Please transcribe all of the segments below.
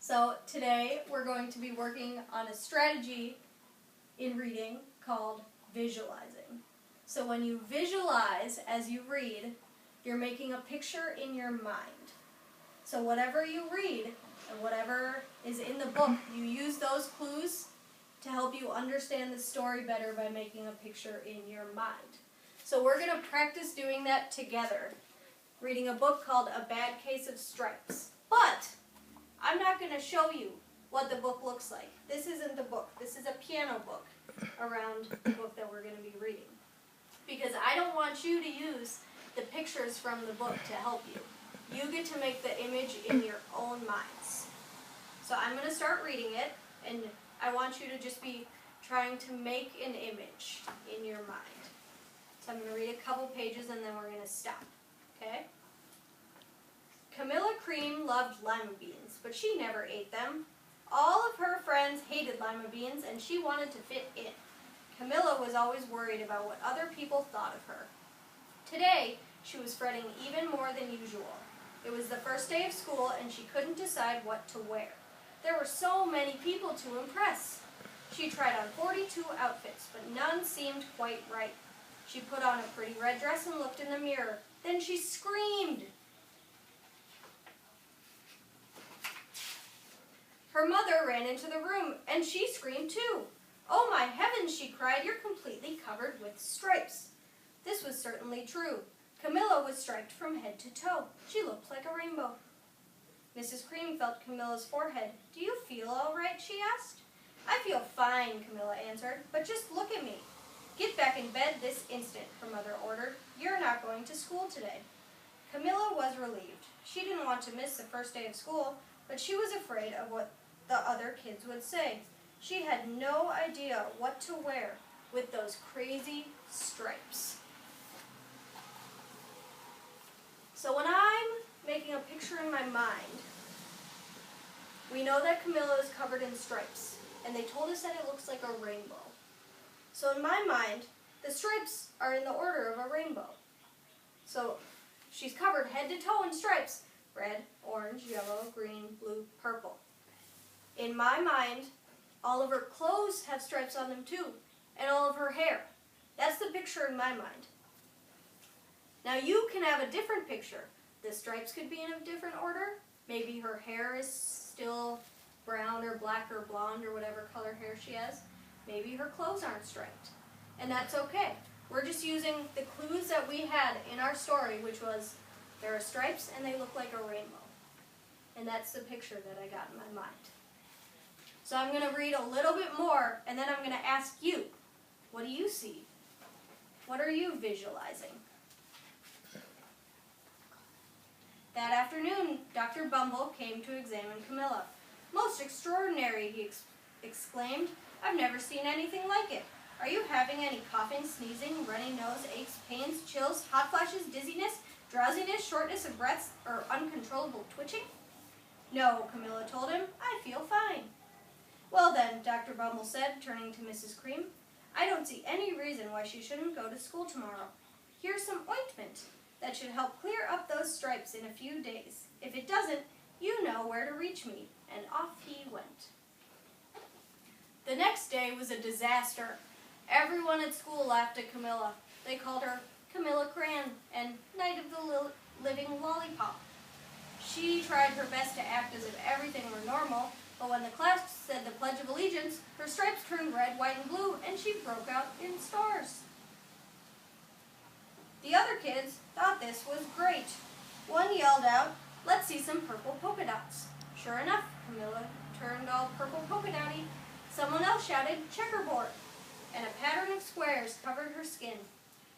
So today we're going to be working on a strategy in reading called visualizing. So when you visualize as you read, you're making a picture in your mind. So whatever you read and whatever is in the book, you use those clues to help you understand the story better by making a picture in your mind. So we're going to practice doing that together, reading a book called A Bad Case of Stripes. But I'm not going to show you what the book looks like. This isn't the book. This is a piano book around the book that we're going to be reading. Because I don't want you to use the pictures from the book to help you. You get to make the image in your own minds. So I'm going to start reading it, and I want you to just be trying to make an image in your mind. So I'm going to read a couple pages and then we're going to stop. Okay? Camilla Cream loved lima beans, but she never ate them. All of her friends hated lima beans, and she wanted to fit in. Camilla was always worried about what other people thought of her. Today, she was fretting even more than usual. It was the first day of school, and she couldn't decide what to wear. There were so many people to impress. She tried on 42 outfits, but none seemed quite right. She put on a pretty red dress and looked in the mirror. Then she screamed. Her mother ran into the room, and she screamed too. "Oh my heavens," she cried, "you're completely covered with stripes." This was certainly true. Camilla was striped from head to toe. She looked like a rainbow. Mrs. Cream felt Camilla's forehead. "Do you feel all right?" she asked. "I feel fine," Camilla answered, "but just look at me." "Get back in bed this instant," her mother ordered. "You're not going to school today." Camilla was relieved. She didn't want to miss the first day of school, but she was afraid of what the other kids would say. She had no idea what to wear with those crazy stripes. So when I'm making a picture in my mind, we know that Camilla is covered in stripes, and they told us that it looks like a rainbow. So in my mind, the stripes are in the order of a rainbow. So she's covered head to toe in stripes: red, orange, yellow, green, blue, purple. In my mind, all of her clothes have stripes on them too, and all of her hair. That's the picture in my mind. Now you can have a different picture. The stripes could be in a different order. Maybe her hair is still brown or black or blonde or whatever color hair she has. Maybe her clothes aren't striped. And that's okay. We're just using the clues that we had in our story, which was there are stripes and they look like a rainbow. And that's the picture that I got in my mind. So I'm going to read a little bit more, and then I'm going to ask you, what do you see? What are you visualizing? That afternoon, Dr. Bumble came to examine Camilla. "Most extraordinary," he exclaimed. "I've never seen anything like it. Are you having any coughing, sneezing, runny nose, aches, pains, chills, hot flashes, dizziness, drowsiness, shortness of breath, or uncontrollable twitching?" "No," Camilla told him. "I feel fine." "Well then," Dr. Bumble said, turning to Mrs. Cream, "I don't see any reason why she shouldn't go to school tomorrow. Here's some ointment that should help clear up those stripes in a few days. If it doesn't, you know where to reach me." And off he went. The next day was a disaster. Everyone at school laughed at Camilla. They called her Camilla Cran and Night of the Living Lollipop. She tried her best to act as if everything were normal, but when the class said the Pledge of Allegiance, her stripes turned red, white, and blue, and she broke out in stars. The other kids thought this was great. One yelled out, "Let's see some purple polka dots." Sure enough, Camilla turned all purple polka dotty. Someone else shouted, "Checkerboard," and a pattern of squares covered her skin.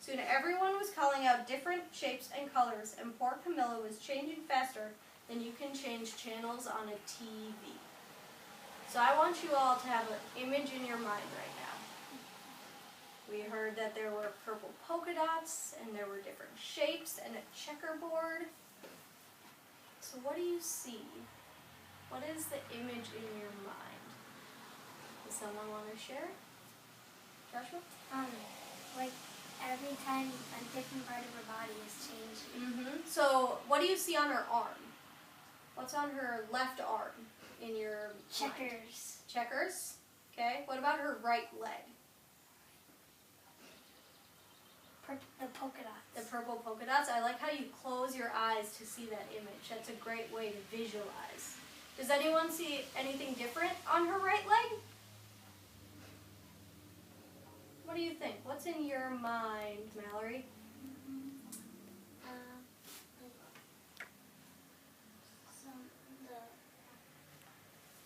Soon everyone was calling out different shapes and colors, and poor Camilla was changing faster than you can change channels on a TV. So I want you all to have an image in your mind right now. We heard that there were purple polka dots, and there were different shapes, and a checkerboard. So what do you see? What is the image in your mind? Does someone want to share? Joshua? Like every time a different part of her body is changing. So what do you see on her arm? What What's on her left arm in your mind? Checkers. Checkers. Okay. What about her right leg? The polka dots. The purple polka dots. I like how you close your eyes to see that image. That's a great way to visualize. Does anyone see anything different on her right leg? What do you think? What's in your mind, Mallory?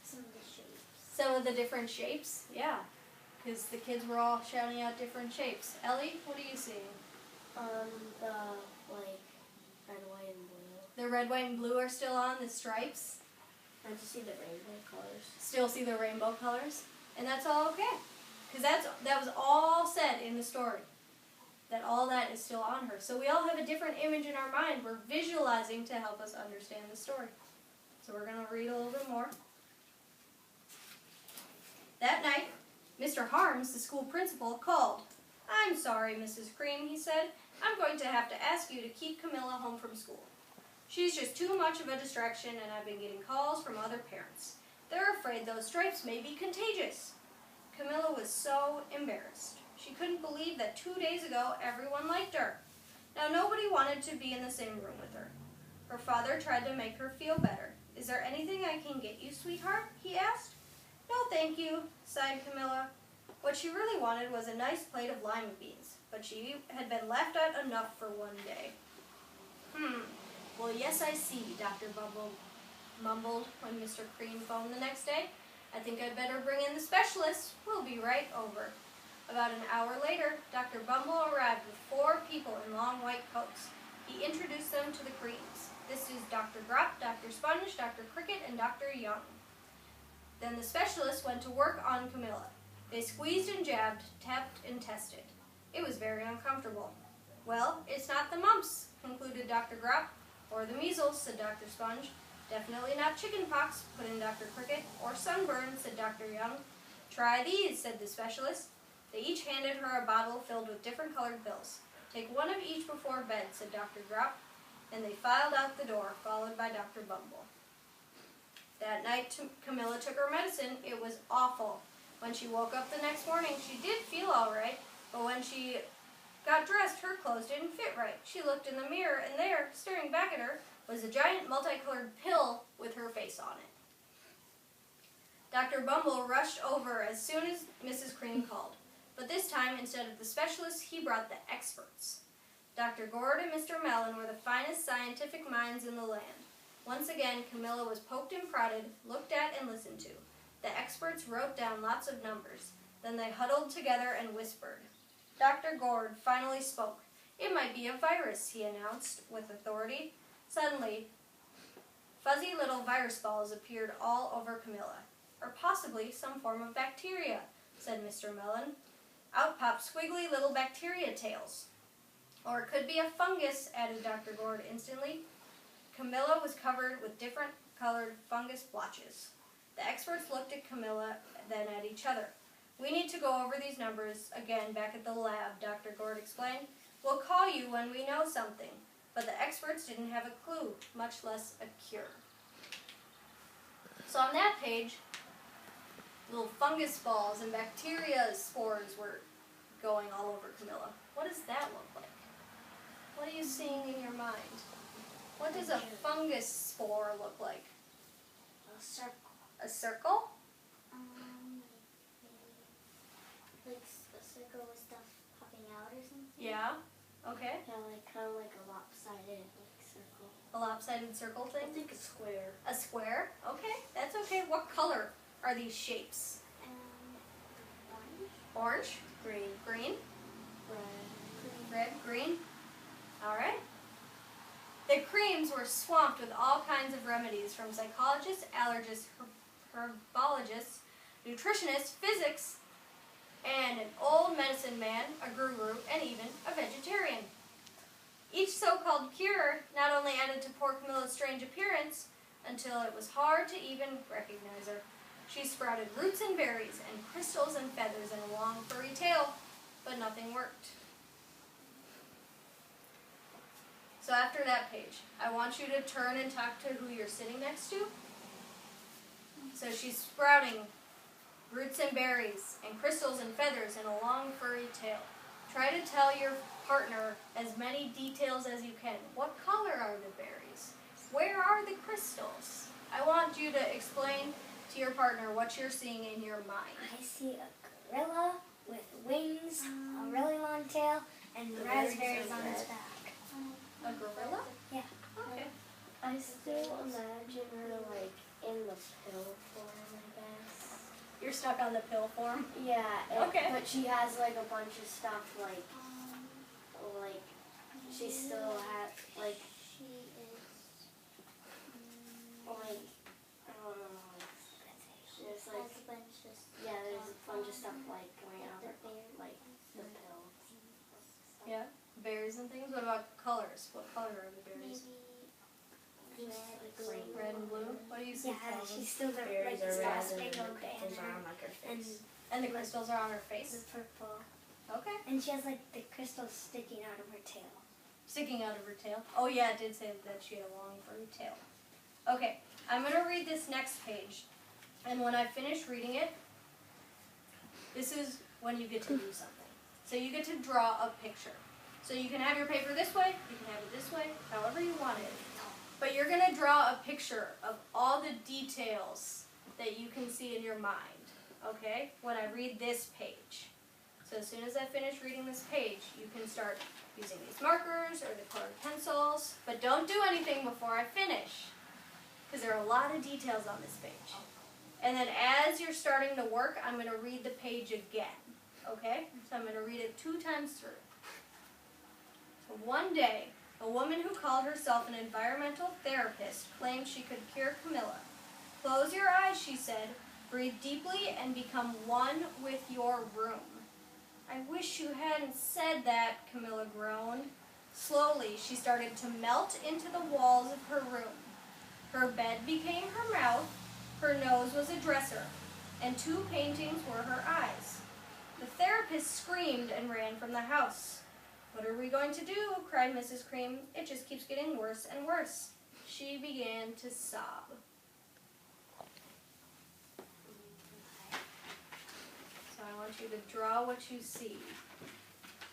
Some of the shapes. Some of the different shapes? Yeah. Because the kids were all shouting out different shapes. Ellie, what are you seeing? The red, white, and blue. The red, white, and blue are still on, the stripes. I just see the rainbow colors. Still see the rainbow colors. And that's all okay. Because that was all said in the story. That all that is still on her. So we all have a different image in our mind. We're visualizing to help us understand the story. So we're going to read a little bit more. That night, Mr. Harms, the school principal, called. "I'm sorry, Mrs. Cream," he said. "I'm going to have to ask you to keep Camilla home from school. She's just too much of a distraction, and I've been getting calls from other parents. They're afraid those stripes may be contagious." Camilla was so embarrassed. She couldn't believe that 2 days ago everyone liked her. Now nobody wanted to be in the same room with her. Her father tried to make her feel better. "Is there anything I can get you, sweetheart?" he asked. "No, thank you," sighed Camilla. What she really wanted was a nice plate of lima beans, but she had been left out enough for one day. Well, yes, I see," Dr. Bumble mumbled when Mr. Cream phoned the next day. "I think I'd better bring in the specialist. We'll be right over." About an hour later, Dr. Bumble arrived with 4 people in long white coats. He introduced them to the Creams. "This is Dr. Grop, Dr. Sponge, Dr. Cricket, and Dr. Young." Then the specialist went to work on Camilla. They squeezed and jabbed, tapped and tested. It was very uncomfortable. "Well, it's not the mumps," concluded Dr. Grop. "Or the measles," said Dr. Sponge. "Definitely not chicken pox," put in Dr. Cricket. "Or sunburn," said Dr. Young. "Try these," said the specialist. They each handed her a bottle filled with different colored pills. "Take one of each before bed," said Dr. Grop. And they filed out the door, followed by Dr. Bumble. That night, Camilla took her medicine. It was awful. When she woke up the next morning, she did feel all right, but when she got dressed, her clothes didn't fit right. She looked in the mirror, and there, staring back at her, was a giant multicolored pill with her face on it. Dr. Bumble rushed over as soon as Mrs. Cream called. But this time, instead of the specialists, he brought the experts. Dr. Gord and Mr. Mellon were the finest scientific minds in the land. Once again, Camilla was poked and prodded, looked at, and listened to. The experts wrote down lots of numbers. Then they huddled together and whispered. Dr. Gord finally spoke. "It might be a virus," he announced with authority. Suddenly, fuzzy little virus balls appeared all over Camilla. "Or possibly some form of bacteria," said Mr. Mellon. Out popped squiggly little bacteria tails. "Or it could be a fungus," added Dr. Gord instantly. Camilla was covered with different colored fungus blotches. The experts looked at Camilla, then at each other. "We need to go over these numbers again back at the lab," Dr. Gord explained. "We'll call you when we know something." But the experts didn't have a clue, much less a cure. So on that page, little fungus balls and bacteria spores were going all over Camilla. What does that look like? What are you seeing in your mind? What does a fungus spore look like? A circle. A circle? Like a circle with stuff popping out or something? Yeah. Okay. Yeah, kind of like a lopsided circle. A lopsided circle thing? I think a square. A square? Okay, that's okay. What color are these shapes? Orange. Orange? Green. Green? Red. Red? Green? All right. The Creams were swamped with all kinds of remedies from psychologists, allergists, herbologists, nutritionists, physics, and an old medicine man, a guru, and even a vegetarian. Each so-called cure not only added to poor Camilla's strange appearance, until it was hard to even recognize her. She sprouted roots and berries, and crystals and feathers, and a long furry tail, but nothing worked. So after that page, I want you to turn and talk to who you're sitting next to. So she's sprouting roots and berries and crystals and feathers and a long furry tail. Try to tell your partner as many details as you can. What color are the berries? Where are the crystals? I want you to explain to your partner what you're seeing in your mind. I see a gorilla with wings, a really long tail, and raspberries on its back. A gorilla? Yeah. Okay. I still imagine her like in the pill form, I guess. You're stuck on the pill form? Yeah. Okay. But she has like a bunch of stuff like she still has like She is. I don't know. There's Has like a bunch of there's a bunch of stuff like going on the her bear. like the pill. Yeah. Berries and things? What about colors? What color are the berries? Maybe red, blue. Red and blue? What do you see? Yeah, Calvin? she's still the Berries like are the red big and old the crystals are banner on like her and face. And the crystals are on her the face? purple. Okay. And she has like the crystals sticking out of her tail. Sticking out of her tail. Oh yeah, it did say that she had a long furry tail. Okay, I'm going to read this next page. And when I finish reading it, this is when you get to do something. So you get to draw a picture. So you can have your paper this way, you can have it this way, however you want it. But you're going to draw a picture of all the details that you can see in your mind, okay, when I read this page. So as soon as I finish reading this page, you can start using these markers or the colored pencils, but don't do anything before I finish, because there are a lot of details on this page. And then as you're starting to work, I'm going to read the page again, okay? So I'm going to read it 2 times through. So one day, a woman who called herself an environmental therapist claimed she could cure Camilla. Close your eyes, she said. Breathe deeply and become one with your room. I wish you hadn't said that, Camilla groaned. Slowly, she started to melt into the walls of her room. Her bed became her mouth, her nose was a dresser, and 2 paintings were her eyes. The therapist screamed and ran from the house. What are we going to do? Cried Mrs. Cream. It just keeps getting worse and worse. She began to sob. So I want you to draw what you see.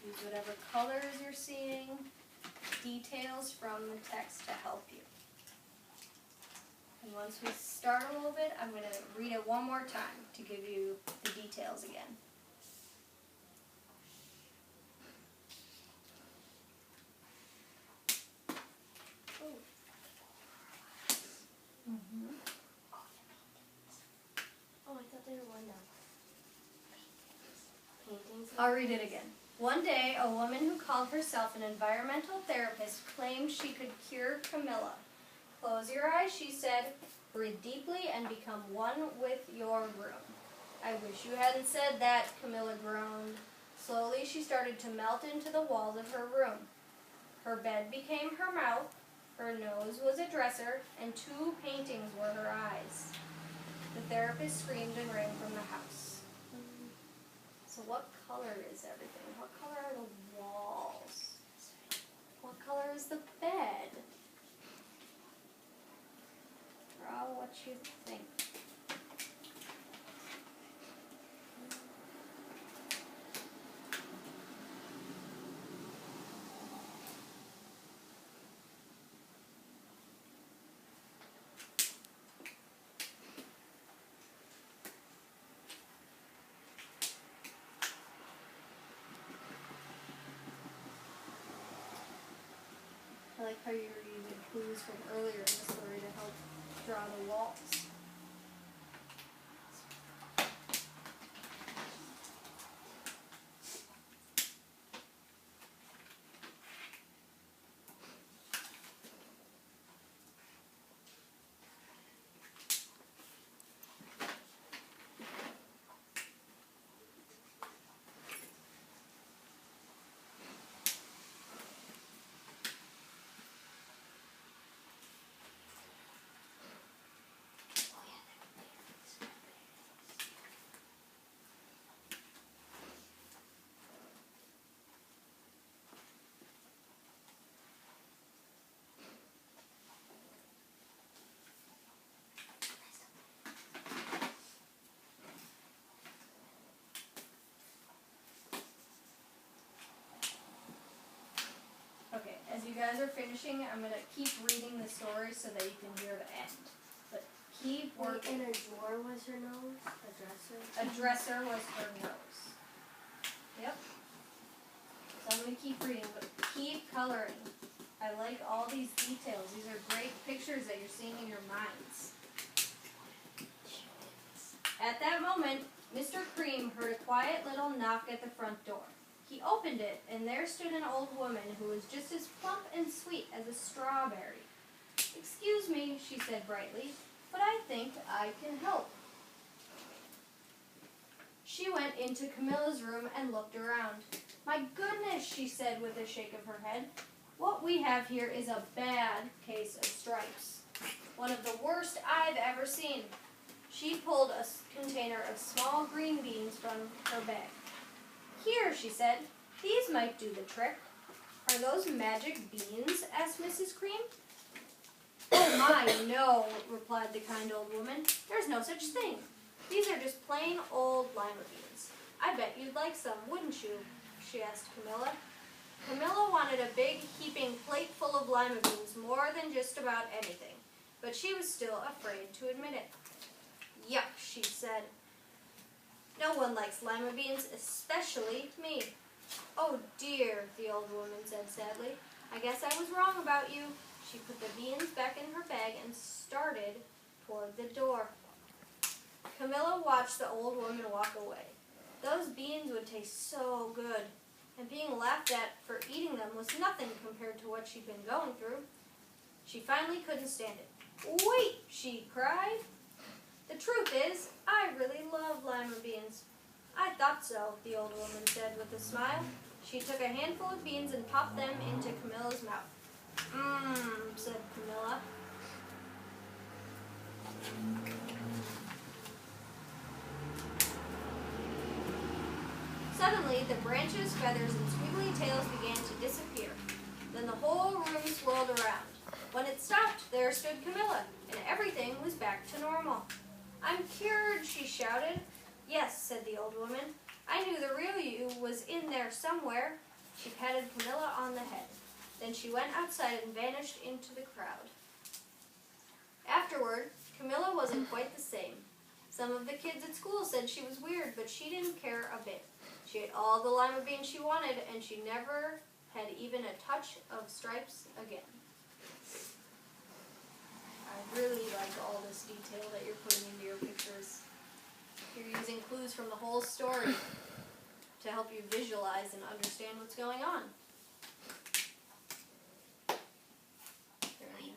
Use whatever colors you're seeing, details from the text to help you. And once we start a little bit, I'm going to read it one more time to give you the details again. Oh, I thought they were one now. Paintings. I'll read it again. One day, a woman who called herself an environmental therapist claimed she could cure Camilla. Close your eyes, she said. Breathe deeply and become one with your room. I wish you hadn't said that, Camilla groaned. Slowly, she started to melt into the walls of her room. Her bed became her mouth, her nose was a dresser, and 2 paintings were her eyes. The therapist screamed and ran from the house. So what color is everything? What color are the walls? What color is the bed? Draw what you think. I like how you're using clues from earlier in the story to help draw the walls. guys are finishing, I'm going to keep reading the story so that you can hear the end. But keep working. In a drawer was her nose? A dresser? A dresser was her nose. Yep. So I'm going to keep reading, but keep coloring. I like all these details. These are great pictures that you're seeing in your minds. At that moment, Mr. Cream heard a quiet little knock at the front door. He opened it, and there stood an old woman who was just as plump and sweet as a strawberry. "Excuse me," she said brightly, "but I think I can help." She went into Camilla's room and looked around. "My goodness," she said with a shake of her head. "What we have here is a bad case of stripes. One of the worst I've ever seen." She pulled a container of small green beans from her bag. "Here," she said, "these might do the trick." "Are those magic beans?" asked Mrs. Cream. "Oh my, no," replied the kind old woman. "There's no such thing. These are just plain old lima beans. I bet you'd like some, wouldn't you?" she asked Camilla. Camilla wanted a big, heaping plate full of lima beans more than just about anything, but she was still afraid to admit it. "Yuck," she said. "No one likes lima beans, especially me." "Oh dear," the old woman said sadly. "I guess I was wrong about you." She put the beans back in her bag and started toward the door. Camilla watched the old woman walk away. Those beans would taste so good, and being laughed at for eating them was nothing compared to what she'd been going through. She finally couldn't stand it. "Wait," she cried. "The truth is, I really love lima beans." "I thought so," the old woman said with a smile. She took a handful of beans and popped them into Camilla's mouth. "Mmm," said Camilla. Suddenly, the branches, feathers, and squiggly tails began to disappear. Then the whole room swirled around. When it stopped, there stood Camilla, and everything was back to normal. "I'm cured," she shouted. "Yes," said the old woman. "I knew the real you was in there somewhere." She patted Camilla on the head. Then she went outside and vanished into the crowd. Afterward, Camilla wasn't quite the same. Some of the kids at school said she was weird, but she didn't care a bit. She ate all the lima beans she wanted, and she never had even a touch of stripes again. I really like all this detail that you're putting into your pictures. You're using clues from the whole story to help you visualize and understand what's going on. Very nice.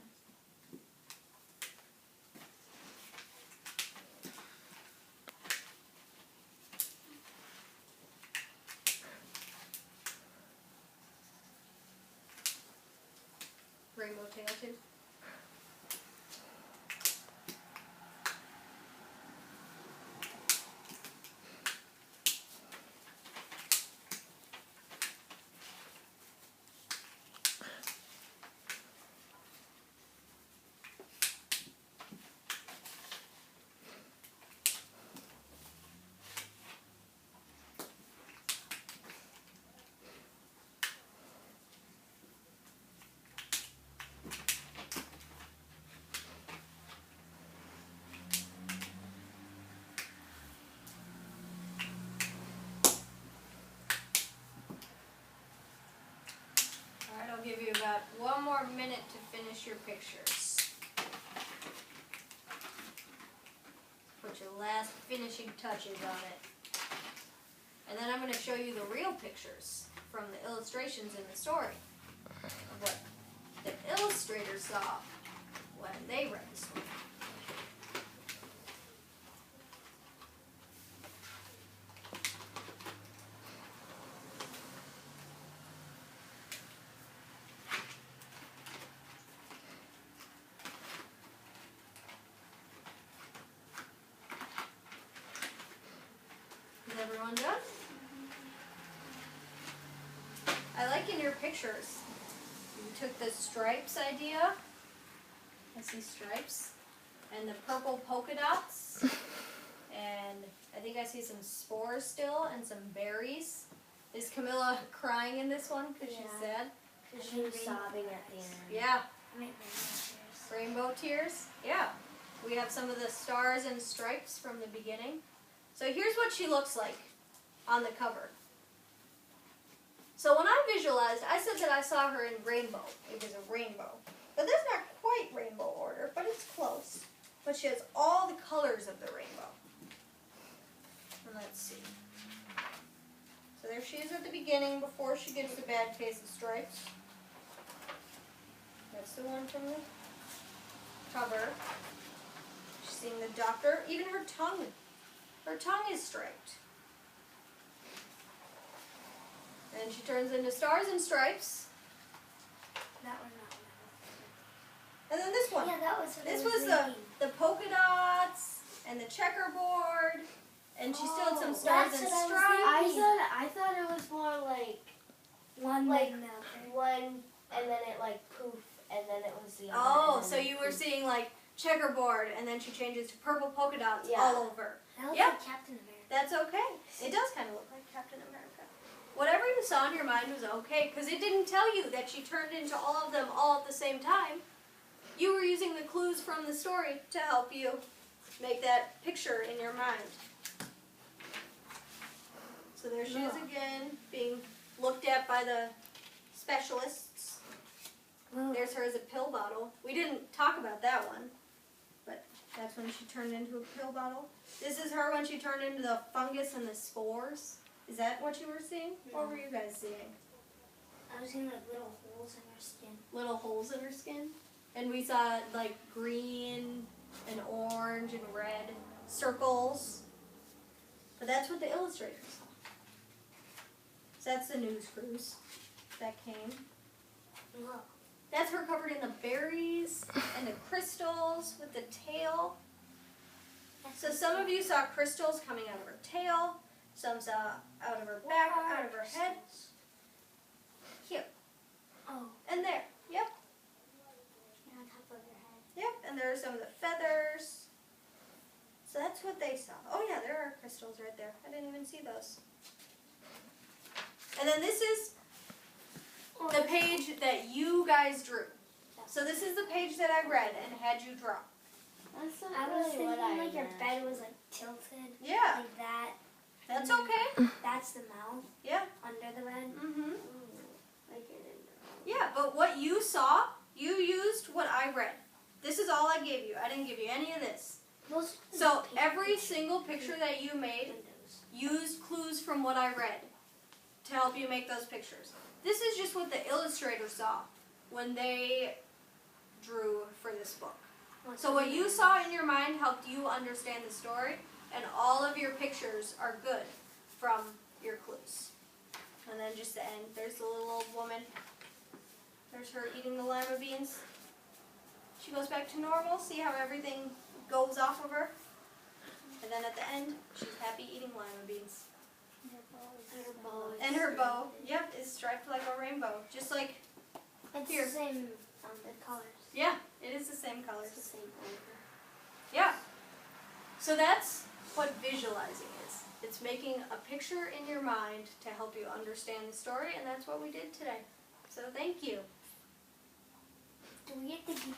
Rainbow tail too. I'll give you about 1 more minute to finish your pictures. Put your last finishing touches on it. And then I'm going to show you the real pictures from the illustrations in the story of what the illustrators saw when they read the story. Is everyone done? I like in your pictures, you took the stripes idea, I see stripes, and the purple polka dots, and I think I see some spores still, and some berries. Is Camilla crying in this one because she's sad? She was sobbing at the end. Yeah. I make rainbow tears. Rainbow tears? Yeah. We have some of the stars and stripes from the beginning. So here's what she looks like on the cover. So when I visualized, I said that I saw her in rainbow. It was a rainbow. But that's not quite rainbow order, but it's close. But she has all the colors of the rainbow. And let's see. So there she is at the beginning before she gets the bad case of stripes. That's the one from the cover. She's seeing the doctor. Even her tongue is striped. And she turns into stars and stripes. That was not what And then this I one. was. Yeah, that was what This I was was thinking. the polka dots and the checkerboard. And she still had some Oh, stars that's and what stripes. I thought it was more like One like wing milker. one, and then it like poof, and then it was the other. Oh, and so then you were poof. seeing like checkerboard and then she changes to purple polka dots Yeah. all over. That looks Yep. like Captain America. That's okay. It does kind of look like Captain America. Whatever you saw in your mind was okay, because it didn't tell you that she turned into all of them all at the same time. You were using the clues from the story to help you make that picture in your mind. So there she is again, being looked at by the specialists. Whoa. There's her as a pill bottle. We didn't talk about that one, but that's when she turned into a pill bottle. This is her when she turned into the fungus and the spores. Is that what you were seeing? What were you guys seeing? I was seeing like little holes in her skin. Little holes in her skin? And we saw like green and orange and red circles. But that's what the illustrator saw. So that's the news cruise that came. Whoa. That's her covered in the berries and the crystals with the tail. So some of you saw crystals coming out of her tail. Some saw out of her back, out of her head. Here. Oh, And there. Yep. on top of her head. Yep. And there are some of the feathers. So that's what they saw. Oh yeah, there are crystals right there. I didn't even see those. And then this is the page that you guys drew. So this is the page that I read and had you draw. That's not I was really what thinking I like your meant. bed was like tilted. Yeah. Like that. That's okay. That's the mouth Yeah. under the bed. Mm-hmm. I get it. Yeah, but what you saw, you used what I read. This is all I gave you. I didn't give you any of this. Those are So the pink every pictures. single picture that you made Windows. used clues from what I read to help you make those pictures. This is just what the illustrator saw when they drew for this book. So what you saw in your mind helped you understand the story, and all of your pictures are good from your clues. And then just the end, there's the little old woman. There's her eating the lima beans. She goes back to normal, see how everything goes off of her. And then at the end, she's happy eating lima beans. And her bow, yep, is striped like a rainbow. Just like, It's Here. the same the colors. yeah, it is the same It's colors. the same flavor. Yeah. So that's what visualizing is. It's making a picture in your mind to help you understand the story, and that's what we did today. So thank you. Do we get to keep